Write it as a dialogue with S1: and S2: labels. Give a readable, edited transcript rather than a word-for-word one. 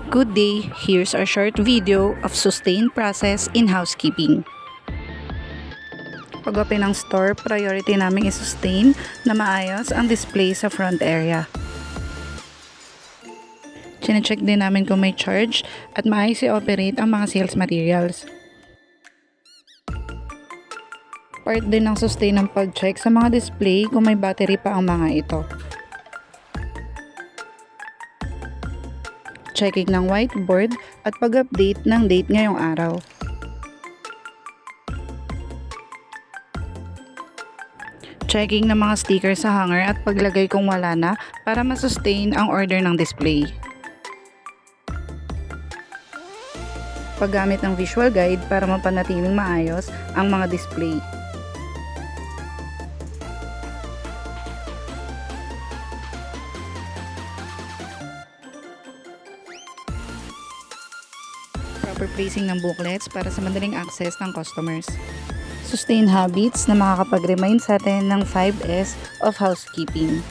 S1: Good day, here's our short video of sustained process in housekeeping. Pag-open ng store, priority namin i-sustain na maayos ang display sa front area. Chine-check din namin kung may charge at maayos i-operate ang mga sales materials. Part din ng sustain ng pag-check sa mga display kung may battery pa ang mga ito. Checking ng whiteboard at pag-update ng date ngayong araw. Checking ng mga sticker sa hanger at paglagay kung wala na para masustain ang order ng display. Paggamit ng visual guide para mapanatiling maayos ang mga display. Proper placing ng booklets para sa madaling access ng customers. Sustain habits na makakapag-remind sa atin ng 5S of housekeeping.